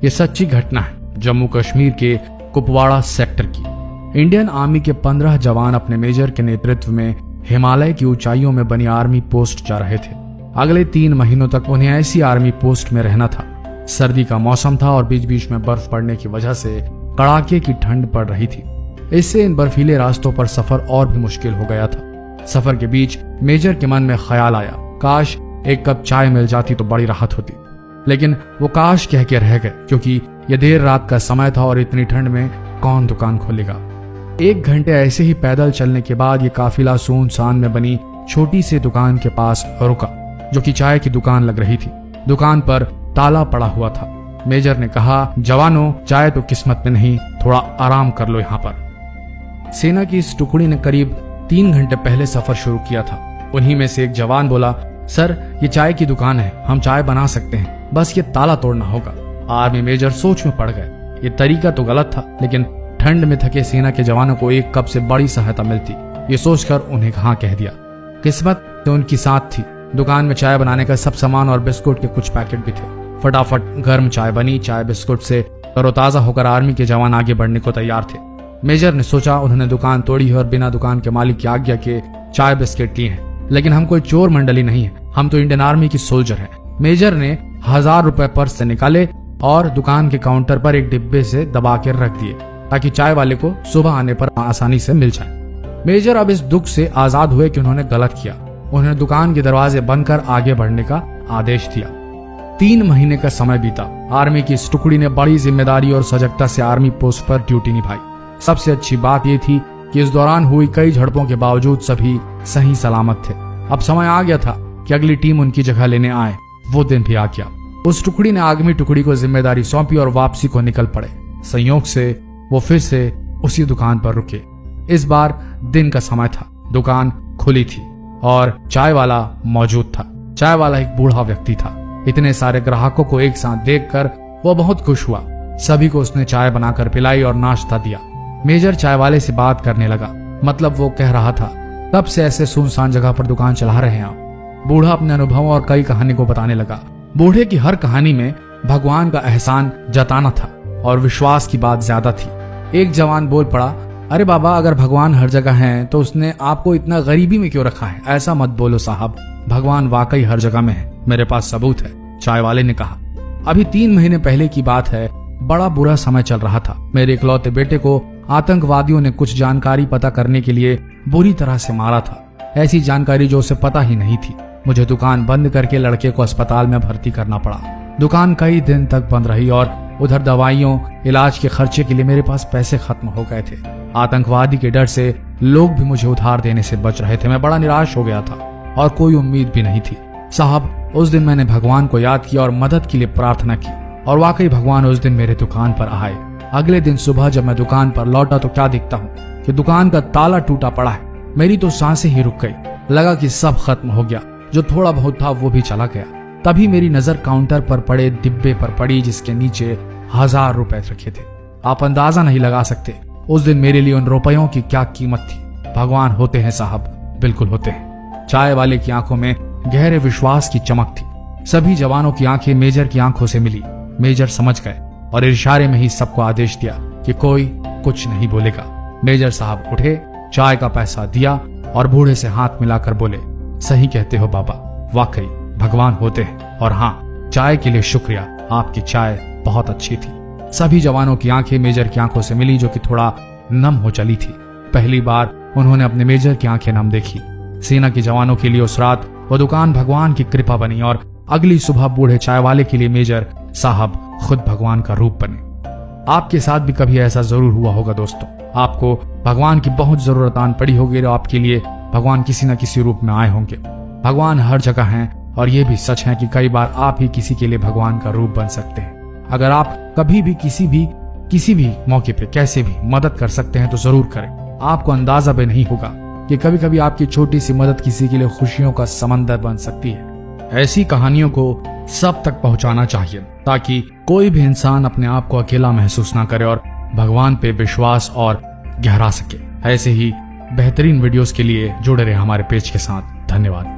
ये सच्ची घटना है जम्मू कश्मीर के कुपवाड़ा सेक्टर की। इंडियन आर्मी के 15 जवान अपने मेजर के नेतृत्व में हिमालय की ऊंचाइयों में बनी आर्मी पोस्ट जा रहे थे। अगले 3 महीनों तक उन्हें ऐसी आर्मी पोस्ट में रहना था। सर्दी का मौसम था और बीच बीच में बर्फ पड़ने की वजह से कड़ाके की ठंड पड़ रही थी। इससे इन बर्फीले रास्तों पर सफर और भी मुश्किल हो गया था। सफर के बीच मेजर के मन में ख्याल आया, काश एक कप चाय मिल जाती तो बड़ी राहत होती। लेकिन वो काश कह के रह गए, क्योंकि यह देर रात का समय था और इतनी ठंड में कौन दुकान खोलेगा। 1 घंटे ऐसे ही पैदल चलने के बाद ये काफिला सुनसान में बनी छोटी सी दुकान के पास रुका, जो कि चाय की दुकान लग रही थी। दुकान पर ताला पड़ा हुआ था। मेजर ने कहा, जवानों, चाय तो किस्मत में नहीं, थोड़ा आराम कर लो यहाँ पर। सेना की इस टुकड़ी ने करीब 3 घंटे पहले सफर शुरू किया था। उन्हीं में से एक जवान बोला, सर ये चाय की दुकान है, हम चाय बना सकते हैं, बस ये ताला तोड़ना होगा। आर्मी मेजर सोच में पड़ गए। ये तरीका तो गलत था, लेकिन ठंड में थके सेना के जवानों को 1 कप से बड़ी सहायता मिलती, ये सोचकर उन्हें हाँ कह दिया। किस्मत तो उनकी साथ थी। दुकान में चाय बनाने का सब सामान और बिस्कुट के कुछ पैकेट भी थे। फटाफट गर्म चाय बनी। चाय बिस्कुट से तरोताजा होकर आर्मी के जवान आगे बढ़ने को तैयार थे। मेजर ने सोचा, उन्होंने दुकान तोड़ी और बिना दुकान के मालिक की आज्ञा के चाय बिस्किट लिए हैं। लेकिन हम कोई चोर मंडली नहीं है, हम तो इंडियन आर्मी की सोल्जर हैं। मेजर ने 1000 रुपए पर्स से निकाले और दुकान के काउंटर पर एक डिब्बे से दबा कर रख दिए, ताकि चाय वाले को सुबह आने पर आसानी से मिल जाए। मेजर अब इस दुख से आजाद हुए कि उन्होंने गलत किया। उन्होंने दुकान के दरवाजे बंद कर आगे बढ़ने का आदेश दिया। 3 महीने का समय बीता। आर्मी की इस टुकड़ी ने बड़ी जिम्मेदारी और सजगता से आर्मी पोस्ट पर ड्यूटी निभाई। सबसे अच्छी बात यह थी कि इस दौरान हुई कई झड़पों के बावजूद सभी सही सलामत थे। अब समय आ गया था कि अगली टीम उनकी जगह लेने आए। वो दिन भी आ गया। उस टुकड़ी ने आगमी टुकड़ी को जिम्मेदारी सौंपी और वापसी को निकल पड़े। संयोग से वो फिर से उसी दुकान पर रुके। इस बार दिन का समय था। दुकान खुली थी और चाय वाला मौजूद था। चाय वाला एक बूढ़ा व्यक्ति था। इतने सारे ग्राहकों को एक साथ देखकर वो बहुत खुश हुआ। सभी को उसने चाय बनाकर पिलाई और नाश्ता दिया। मेजर चाय वाले से बात करने लगा। मतलब वो कह रहा था, कब से ऐसे सुनसान जगह पर दुकान चला रहे हैं आप? बूढ़ा अपने अनुभव और कई कहानी को बताने लगा। बूढ़े की हर कहानी में भगवान का एहसान जताना था और विश्वास की बात ज्यादा थी। एक जवान बोल पड़ा, अरे बाबा, अगर भगवान हर जगह है तो उसने आपको इतना गरीबी में क्यों रखा है? ऐसा मत बोलो साहब, भगवान वाकई हर जगह में है, मेरे पास सबूत है। चाय वाले ने कहा, अभी 3 महीने पहले की बात है। बड़ा बुरा समय चल रहा था। मेरे इकलौते बेटे को आतंकवादियों ने कुछ जानकारी पता करने के लिए बुरी तरह से मारा था। ऐसी जानकारी जो उसे पता ही नहीं थी। मुझे दुकान बंद करके लड़के को अस्पताल में भर्ती करना पड़ा। दुकान कई दिन तक बंद रही और उधर दवाइयों, इलाज के खर्चे के लिए मेरे पास पैसे खत्म हो गए थे। आतंकवादी के डर से लोग भी मुझे उधार देने से बच रहे थे। मैं बड़ा निराश हो गया था और कोई उम्मीद भी नहीं थी। साहब, उस दिन मैंने भगवान को याद किया और मदद के लिए प्रार्थना की और वाकई भगवान उस दिन मेरे दुकान पर आए। अगले दिन सुबह जब मैं दुकान पर लौटा तो क्या दिखता हूँ कि दुकान का ताला टूटा पड़ा है। मेरी तो सांसें ही रुक गई। लगा कि सब खत्म हो गया। जो थोड़ा बहुत था वो भी चला गया। तभी मेरी नजर काउंटर पर पड़े डिब्बे पर पड़ी, जिसके नीचे 1000 रुपए रखे थे। आप अंदाजा नहीं लगा सकते उस दिन मेरे लिए उन रुपयों की क्या कीमत थी। भगवान होते हैं साहब, बिल्कुल होते हैं। चाय वाले की आंखों में गहरे विश्वास की चमक थी। सभी जवानों की आंखें मेजर की आंखों से मिली। मेजर समझ गए और इशारे में ही सबको आदेश दिया कि कोई कुछ नहीं बोलेगा। मेजर साहब उठे, चाय का पैसा दिया और बूढ़े से हाथ मिलाकर बोले, सही कहते हो बाबा, वाकई भगवान होते हैं। और हाँ, चाय के लिए शुक्रिया, आपकी चाय बहुत अच्छी थी। सभी जवानों की आंखें मेजर की आंखों से मिली, जो कि थोड़ा नम हो चली थी। पहली बार उन्होंने अपने मेजर की आंखें नम देखी। सेना के जवानों के लिए उस रात वो दुकान भगवान की कृपा बनी और अगली सुबह बूढ़े चाय वाले के लिए मेजर साहब खुद भगवान का रूप बने। आपके साथ भी कभी ऐसा जरूर हुआ होगा दोस्तों। आपको भगवान की बहुत जरूरत आन पड़ी होगी और आपके लिए भगवान किसी न किसी रूप में आए होंगे। भगवान हर जगह हैं और ये भी सच है कि कई बार आप ही किसी के लिए भगवान का रूप बन सकते हैं। अगर आप कभी भी किसी भी मौके पे कैसे भी मदद कर सकते हैं तो जरूर करें। आपको अंदाजा भी नहीं होगा कि कभी कभी आपकी छोटी सी मदद किसी के लिए खुशियों का समंदर बन सकती है। ऐसी कहानियों को सब तक पहुंचाना चाहिए ताकि कोई भी इंसान अपने आप को अकेला महसूस ना करे और भगवान पे विश्वास और गहरा सके। ऐसे ही बेहतरीन वीडियोस के लिए जुड़े रहे हमारे पेज के साथ। धन्यवाद।